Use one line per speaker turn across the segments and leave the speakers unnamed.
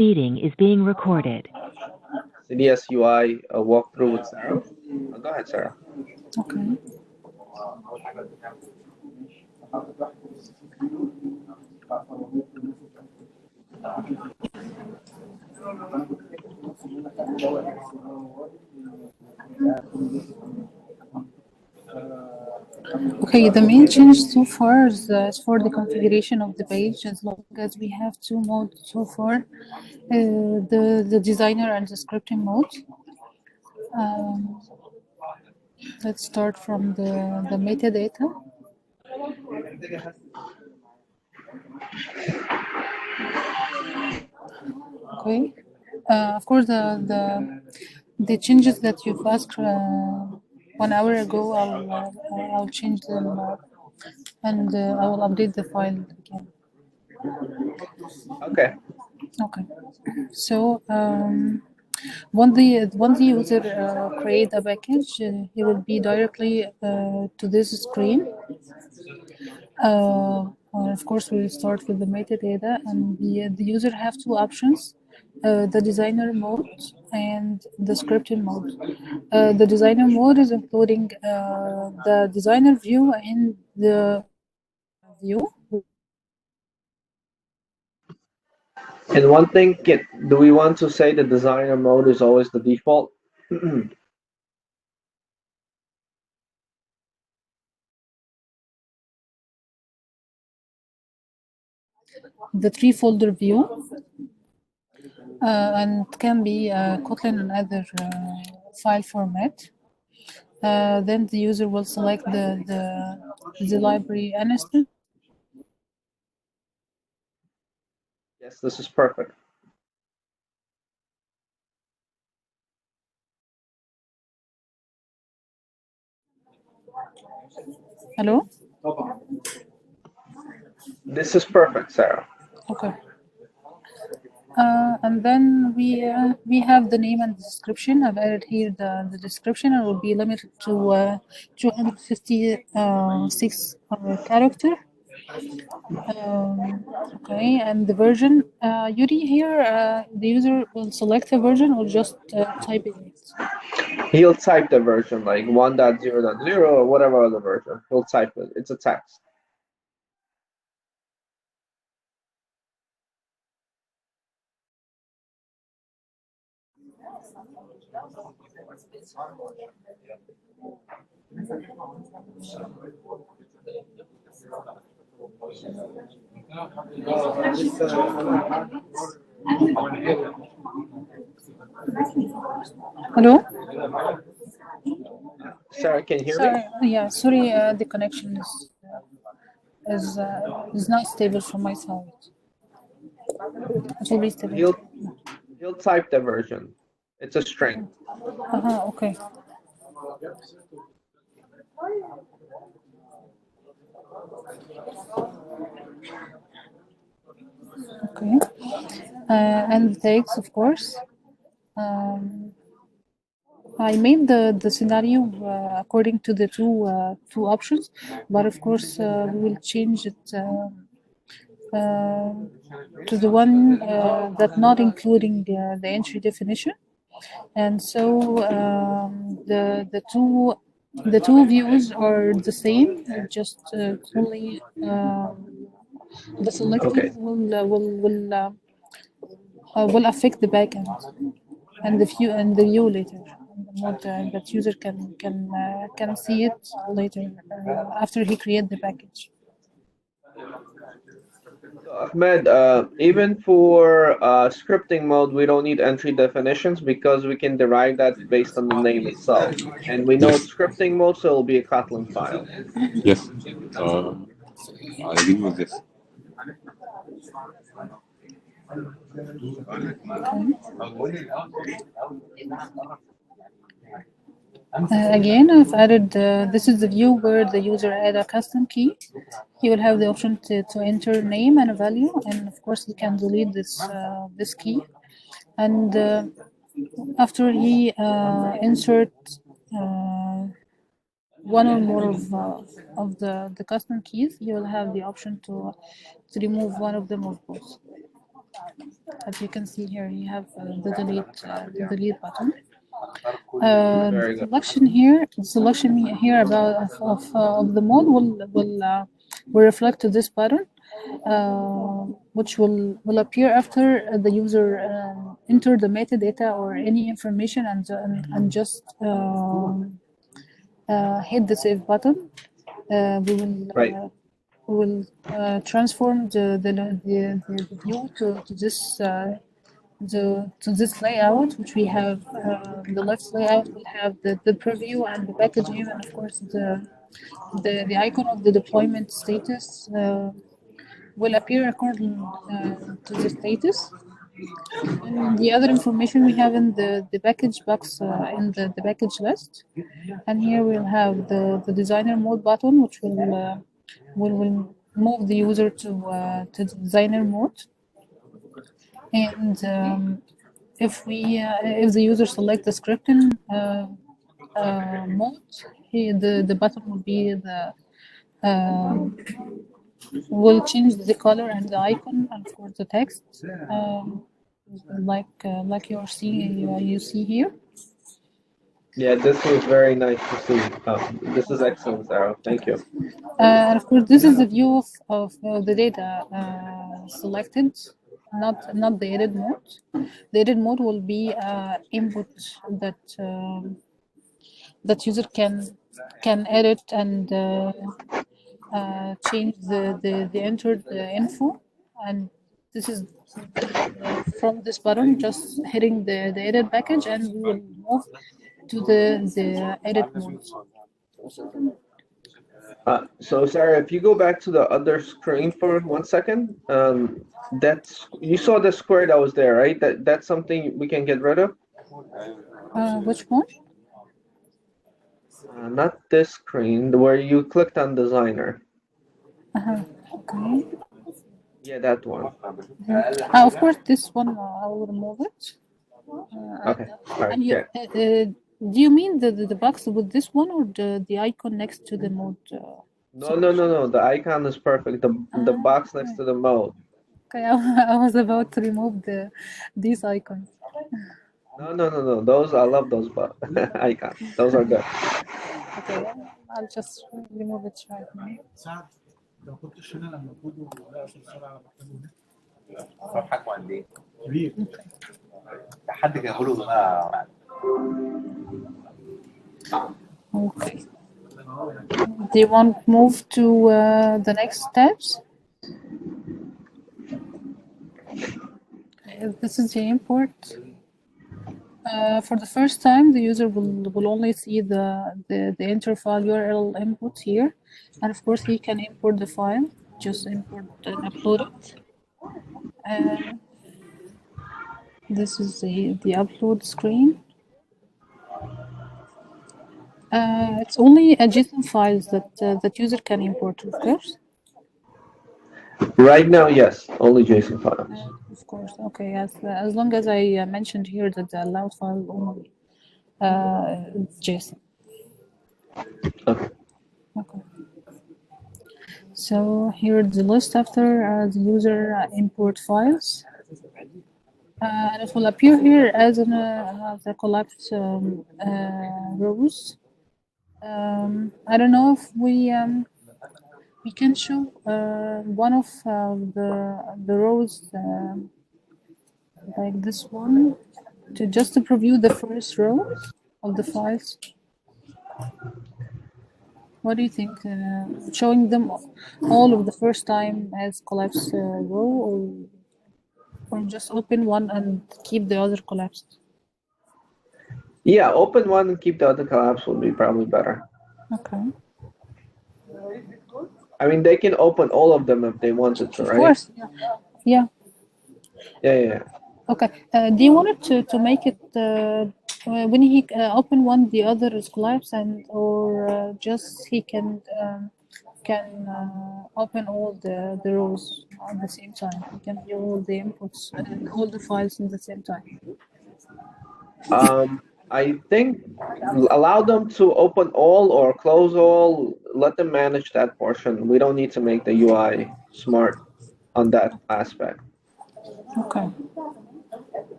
Meeting is being recorded.
CDS UI walkthrough with Sarah. Go ahead, Sarah.
Okay. Okay, the main change so far is for the configuration of the page. As long as we have two modes so far, the designer and the scripting mode. Let's start from the metadata. Okay. Of course, the changes that you've asked 1 hour ago, I'll change them and I will update the file again.
Okay.
Okay. So when the user create a package, he will be directly to this screen. Of course, we'll start with the metadata, and the user have two options: the designer mode and the scripting mode. The designer mode is including the designer view and the view.
And one thing, do we want to say the designer mode is always the default?
The three folder view, and it can be Kotlin and other file format. Then the user will select the library instance.
Yes, this is perfect.
Hello?
This is perfect, Sarah.
Okay. And then we have the name and the description. I've added here the description, and will be limited to 256 character. Okay, and the version, Yuri here, the user will select a version or just type it.
He'll type the version, like 1.0.0 or whatever other version. He'll type it. It's a text.
Hello?
Sarah, can you hear
Sorry,
me?
yeah, sorry, the connection is not stable from my side. It will be stable.
He'll type the version. It's a string.
Okay. Okay. And the tags, of course. I made the scenario according to the two options, but of course we will change it to the one that not including the entry definition. And so the two views are the same, just only the selected will affect the backend and the view later. Not that user can see it later after he create the package.
Ahmed, even for scripting mode, we don't need entry definitions because we can derive that based on the name itself. And we know it's scripting mode, so it'll be a Kotlin file.
Yes, I agree with this.
Again, I've added, this is the view where the user add a custom key. He will have the option to enter name and a value, and of course he can delete this key. And after he insert one or more of the custom keys, you will have the option to remove one of them or both. As you can see here, you have the delete button.
Very good.
Selection here of the mode will reflect to this button, which will appear after the user enter the metadata or any information and just hit the save button. We will
Right.
Transform the view to this to this layout, which we have. The left layout will have the preview and the package name, and of course the icon of the deployment status will appear according to the status. And the other information we have in the package box in the package list, and here we'll have the designer mode button, which will move the user to the designer mode. And if the user select the scripting mode, the button will be will change the color and the icon and of course the text, like you see here.
Yeah, this was very nice to see. This is excellent, Sarah. Thank you.
And of course, this is the view of the data selected, not the edit mode. The edit mode will be input that user can edit and change the entered info, and this is from this button, just hitting the edit package, and we will move to the edit mode.
So Sarah, if you go back to the other screen for 1 second, you saw the square that was there, right? That's something we can get rid of.
Which one?
Not this screen where you clicked on designer.
Okay.
Yeah, that one.
Of course, this one I will remove it.
Okay. All right.
And you, do you mean the box with this one or the icon next to the mode?
No. The icon is perfect. The box next to the mode.
Okay, I was about to remove these icons.
No. Those, I love those icons. Those are good.
Okay, I'll just remove it right now.
لو كنتش هنا لما تقولوا لا بسرعه على مكتبه هنا
صفحتكم قد ايه؟
كبير
حد جابه له بقى.
Okay. Do you want to move to the next steps? This is the import. For the first time, the user will only see the enter file URL input here, and of course he can import the file. Just import and upload it. This is the upload screen. It's only JSON files that user can import, of course.
Right now, yes, only JSON files.
Of course, okay. As long as I mentioned here that the allowed file only JSON.
Okay.
So here the list after the user import files, and it will appear here as the collapsed rows. I don't know if we can show one of the rows like this one to preview the first row of the files. What do you think? Showing them all of the first time as collapsed row, or just open one and keep the other collapsed?
Yeah, open one and keep the other collapsed would be probably better.
Okay.
I mean, they can open all of them if they wanted to, right?
Of course, yeah.
Yeah.
Okay. Do you want it to make it when he open one, the other is collapsed, or just he can open all the rows at the same time? He can view all the inputs and all the files at the same time.
I think allow them to open all or close all. Let them manage that portion. We don't need to make the UI smart on that aspect.
Okay.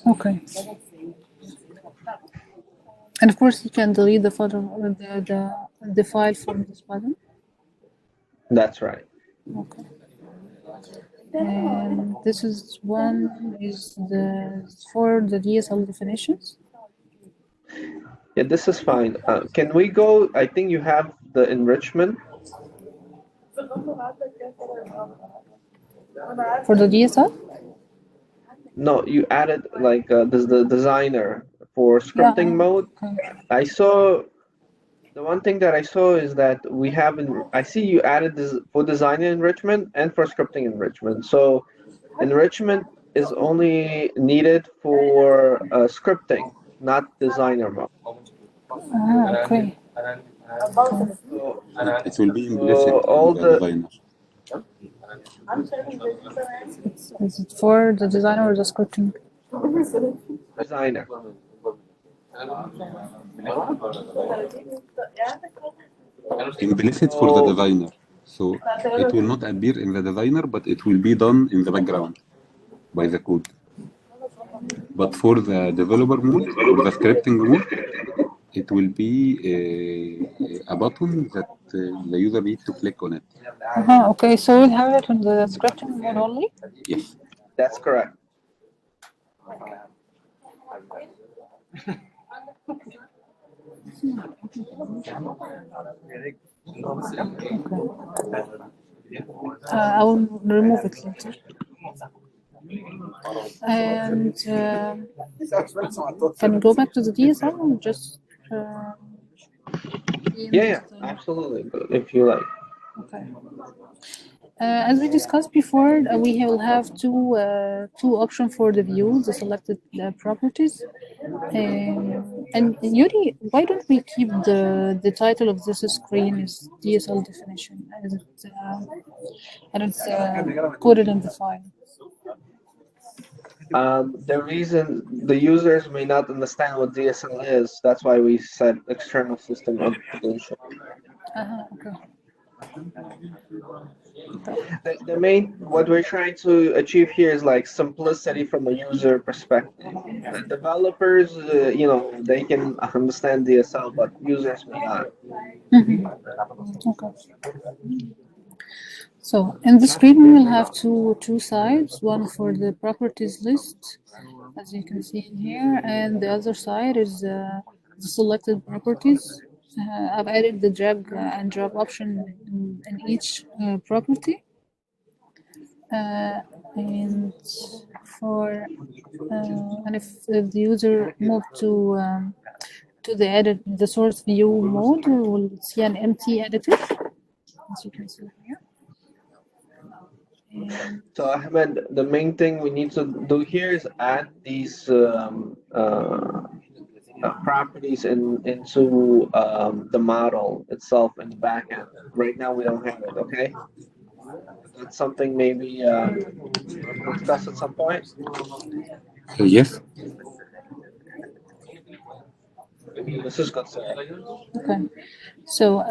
Okay. And of course, you can delete the photo, the file from this button.
That's right.
Okay. And this is one is for the DSL definitions.
Yeah, this is fine. Can we go? I think you have the enrichment.
For the DSL?
No, you added like this the designer for scripting mode.
Okay.
I saw the one thing that I saw is that we have I see you added this for designer enrichment and for scripting enrichment. So enrichment is only needed for scripting, not designer mode.
Okay.
So,
It will be implicit
all
in the
the
designer.
Is it for the designer or the scripting?
designer.
Implicit for the designer. So it will not appear in the designer, but it will be done in the background by the code. But for the developer mode or the scripting mode, it will be a button that the user needs to click on it.
Okay, so we'll have it in the scripting mode only?
Yes.
That's correct.
I will remove it later. And can we go back to the DSL or just?
Yeah, absolutely. If you like.
Okay. As we discussed before, we will have two options for the view, the selected properties. And Yuri, why don't we keep the title of this screen is DSL definition? I don't put it in the file.
The reason the users may not understand what DSL is, that's why we said external system application.
Okay.
The main, what we're trying to achieve here is like simplicity from a user perspective. The developers, they can understand DSL, but users may not.
Okay. So in the screen, we will have two sides, one for the properties list, as you can see in here, and the other side is the selected properties. I've added the drag and drop option in each property. And if the user moved to the source view mode, we will see an empty editor, as you can see here.
So Ahmed, the main thing we need to do here is add these properties into the model itself in the backend. Right now we don't have it. Okay, that's something maybe we'll discuss at some point.
Yes.
This is good.
Okay, so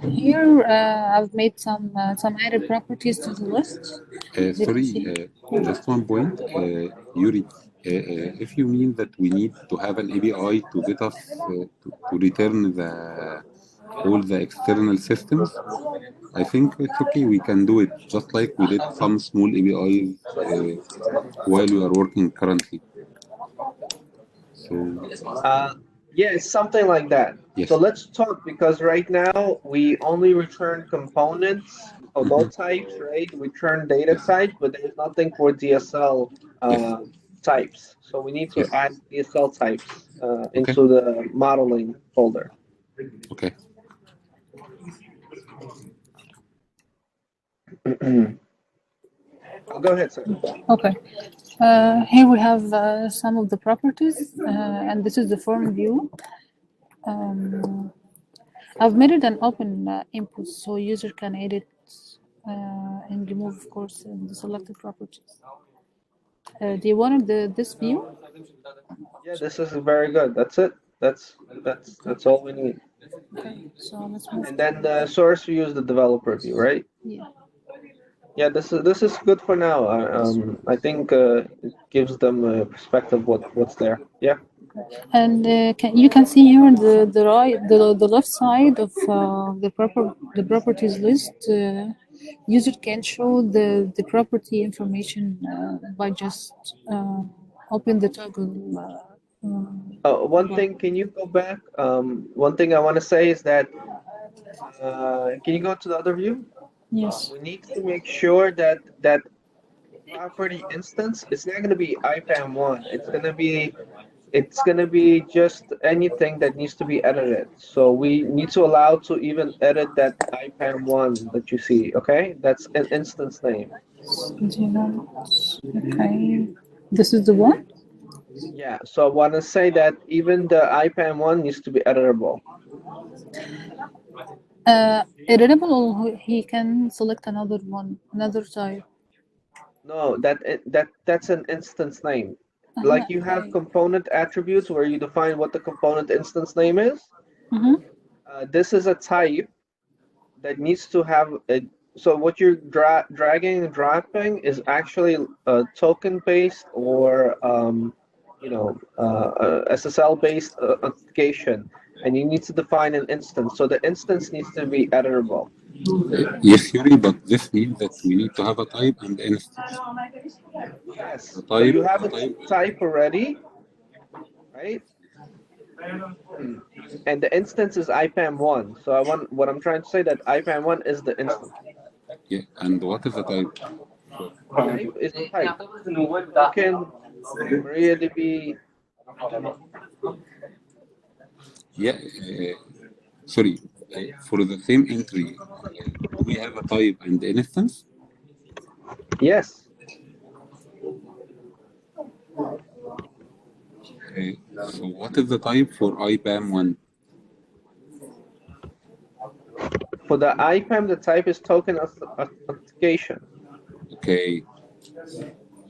here I've made some added properties to the list.
Sorry, just one point, Yuri. If you mean that we need to have an API to get us to return all the external systems, I think it's okay. We can do it just like we did some small APIs while we are working currently. So.
Yeah, it's something like that.
Yes.
So let's talk, because right now we only return components of all types, right? We return data types, but there's nothing for DSL types. So we need to add DSL types into the modeling folder.
Okay.
Go ahead, sir.
Okay. Here we have some of the properties, and this is the form view. I've made it an open input, so user can edit and remove, of course, the selected properties. Do you want this view?
Yeah, this is very good. That's it. That's all we need.
Okay, so let's move.
And then the source view is the developer view, right?
Yeah.
Yeah, this is good for now. I think it gives them a perspective what's there. Yeah.
And you can see here the left side of the properties list. User can show the property information by just open the toggle.
One thing, can you go back? One thing I want to say is that can you go to the other view?
Yes.
We need to make sure that property instance is not going to be IPAM1. It's gonna be just anything that needs to be edited. So we need to allow to even edit that IPAM1 that you see. Okay, that's an instance name.
Okay. This is the one.
Yeah. So I want to say that even the IPAM1 needs to be editable.
Editable, or he can select another one, another type.
No, that's an instance name. Like you have
Okay.
component attributes where you define what the component instance name is. This is a type that needs to have a. So what you're dragging and dropping is actually token based or SSL based authentication, and you need to define an instance. So the instance needs to be editable.
Yes, Yuri, but this means that we need to have a type and instance.
Yes.
The
So you have a
type
type already, right? And the instance is IPAM1. So what I'm trying to say that IPAM1 is the instance.
Yeah, and what is the type?
Type is the type. Token, MariaDB.
Yeah, sorry. For the same entry, do we have a type and instance?
Yes.
So what is the type for IPAM1?
For the IPAM, the type is token authentication.
Okay.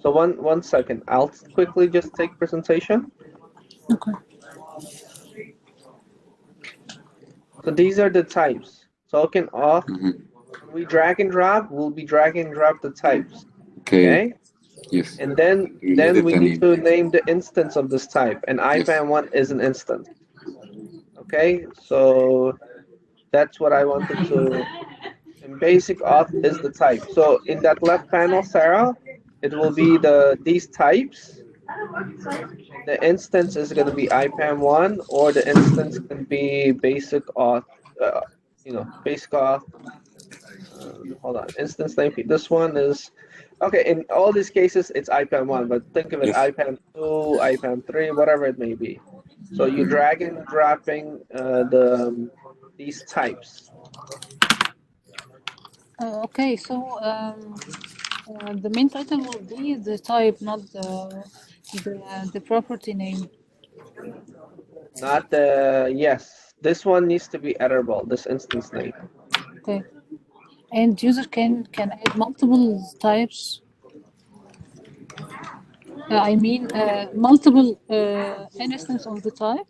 So one second. I'll quickly just take presentation.
Okay.
So these are the types. Token auth.
Mm-hmm.
When we drag and drop, we'll be drag and drop the types.
Okay. Yes.
And then we need to name the instance of this type, and IPAM1 is an instance. Okay, so that's what I wanted to. And basic auth is the type. So in that left panel, Sarah, it will be these types. The instance is going to be IPAM1, or the instance can be basic auth. Basic auth. Hold on, instance name. This one is. Okay, in all these cases, it's IPAM1, but think of it IPAM2, IPAM3, whatever it may be. So you drag and dropping these types.
Okay, so the main title will be the type, not the property name.
Not the yes. This one needs to be editable. This instance name.
Okay, and user can add multiple types. Multiple instances of the type.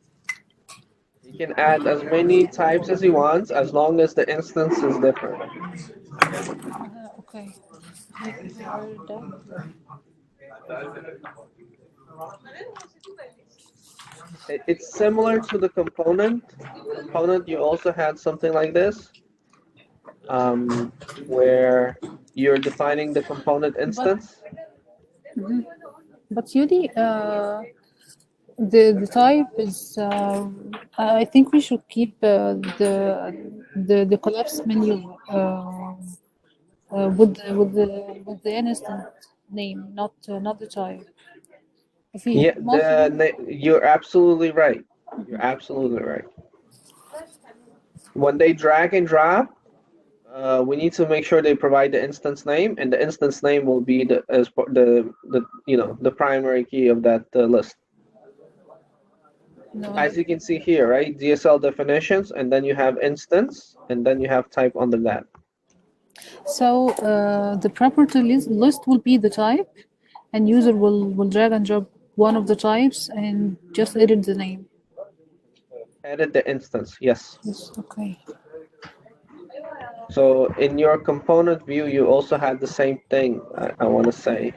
You can add as many types as he wants, as long as the instance is different.
Okay.
It's similar to the component. Component, you also had something like this, where you're defining the component instance.
But Yuri, the type is. I think we should keep the collapse menu with the instance name, not the type.
Yeah, you're absolutely right. You're absolutely right. When they drag and drop, we need to make sure they provide the instance name, and the instance name will be the primary key of that list.
No.
As you can see here, right? DSL definitions, and then you have instance, and then you have type under that.
So the property list will be the type, and user will drag and drop one of the types and just edit the name.
Edit the instance, yes.
Yes, okay.
So in your component view, you also had the same thing, I want to say.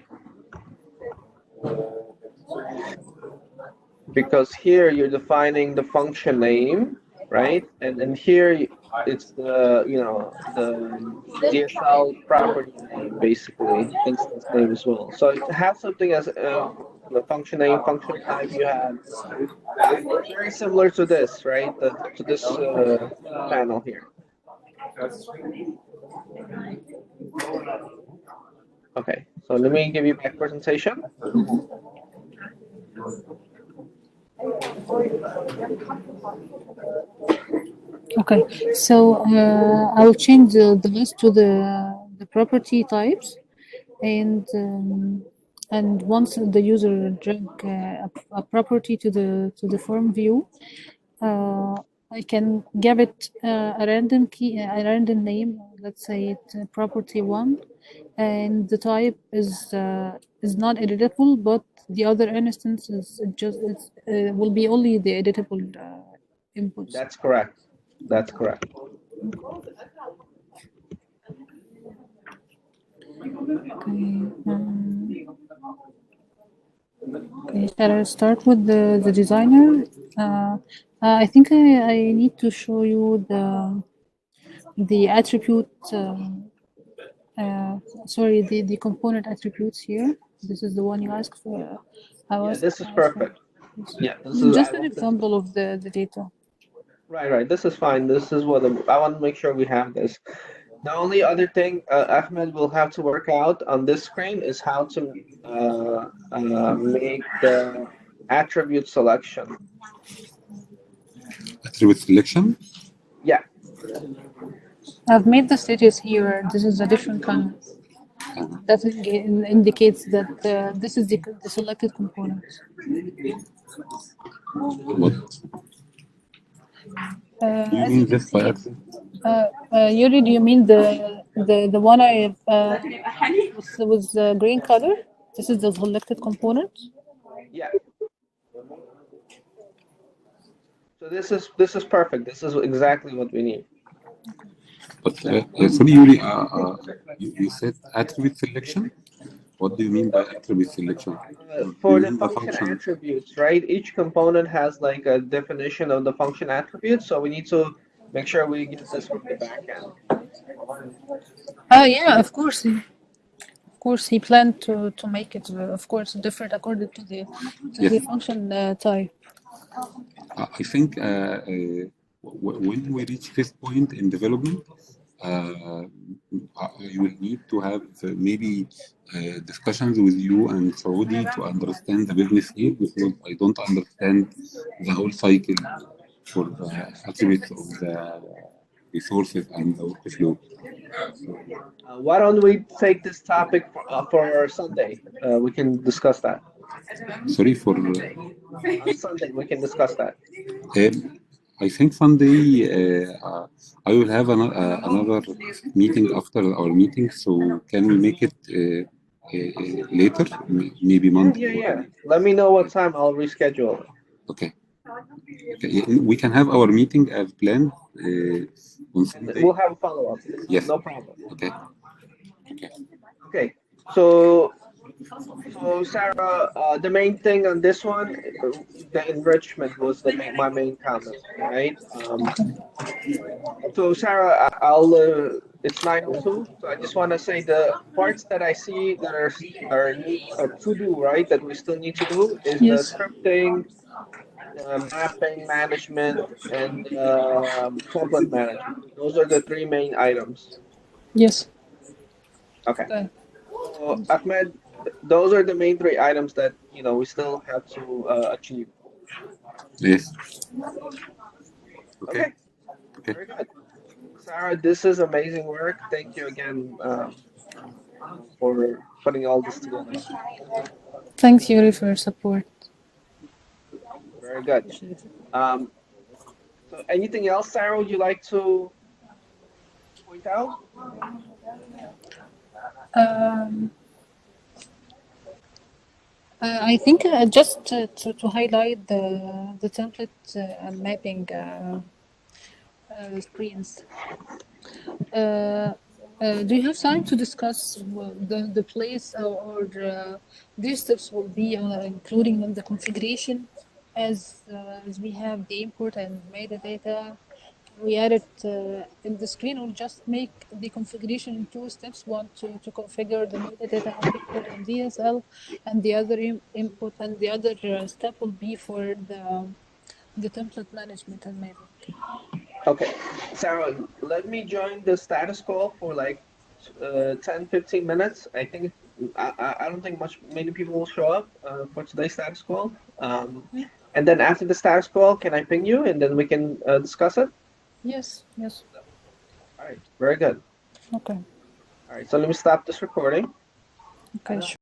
Because here you're defining the function name, right? And here it's the, the DSL property name, basically, instance name as well. So it has something as the function name, function type you had. It's very similar to this, right? To this panel here. Okay, so let me give you back presentation.
Okay, so I will change the list to the property types, and once the user drag a property to the form view, I can give it a random key, a random name. Let's say it property 1, and the type is not editable, but the other instance is just will be only the editable inputs.
That's correct. That's correct.
Okay, shall I start with the designer? I think I need to show you the attribute. Sorry, the component attributes here. This is the one you asked for.
Yeah, this is perfect. Yeah, this is
Just an example of the data.
Right. This is fine. This is what I want to make sure we have this. The only other thing Ahmed will have to work out on this screen is how to make the attribute selection.
Attribute selection?
Yeah.
I've made the stages here. This is a different kind. That indicates that this is the selected component.
What? You mean this by accident?
Yuri, do you mean the one I with the green color? This is the selected component.
Yeah. So this is perfect. This is exactly what we need.
But sorry, Yuri, you said attribute selection? What do you mean by attribute selection?
For the function attributes, right? Each component has like a definition of the function attributes, so we need to make sure we get this from the backend.
Oh yeah, of course. Of course, he planned to make it, of course, different according to the function type.
I think when we reach this point in development, you will need to have maybe discussions with you and Saudi to understand the business here, because I don't understand the whole cycle for the attributes of the resources and the workflow.
Why don't we take this topic for Sunday? We can discuss that.
Sorry, for
on Sunday we can discuss that.
I think Sunday I will have another meeting after our meeting, so can we make it later, maybe Monday?
Yeah. Let me know what time. I'll reschedule.
Okay. We can have our meeting as planned on Sunday.
We'll have a follow-up.
Yes.
No problem.
Okay.
So Sarah, the main thing on this one, the enrichment was my main comment, right? So Sarah, it's 9:02, so I just want to say the parts that I see that are to do, right, that we still need to do is the scripting, mapping management, and template management. Those are the 3 main items.
Yes.
Okay. So Ahmed, those are the main 3 items that we still have to achieve.
Yes.
Okay. Very good. Sarah, this is amazing work. Thank you again for putting all this together.
Thanks, Yuri, for your support.
Very good. So anything else, Sarah, would you like to point out?
I think just to highlight the template and mapping screens. Do you have time to discuss the place or these steps will be including in the configuration as we have the import and metadata? We add it in the screen or just make the configuration in two steps, one to configure the metadata and import and DSL, and the other input, and the other step will be for the template management and mapping.
Okay, Sarah, let me join the status call for like 10-15 minutes. I think I don't think many people will show up for today's status call. And then after the status call, can I ping you and then we can discuss it?
Yes, yes.
All right, very good.
Okay.
All right, so let me stop this recording.
Okay, sure.